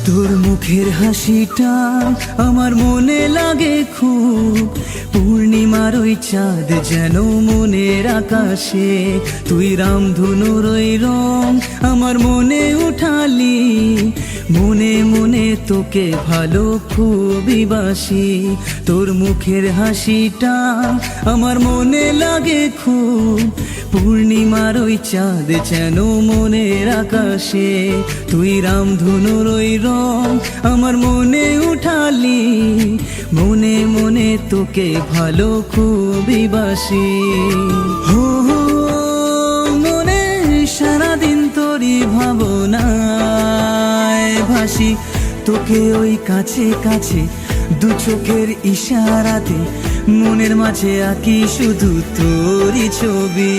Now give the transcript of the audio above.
তোর মুখের হাসিটা আমার মনে লাগে খুব, পূর্ণিমার ওই চাঁদ যেন মনের আকাশে। তুই রামধনুর ওই রং আমার মনে উঠালি, মনে মনে তোকে ভালো খুবই বাসি। তোর মুখের হাসিটা আমার মনে লাগে খুব, পূর্ণিমার ওই চাঁদ যেন মনের আকাশে। তুই রামধনুর ওই রং আমার মনে উঠালি, মনে মনে তোকে ভালো খুবই বাসি। হো হো মনে সারাদিন তোরই ভাবনায় ভাসি, তোকে ওই কাছে কাছে দু চোখের ইশারাতে, মনের মাঝে আঁকি শুধু তোরই ছবি।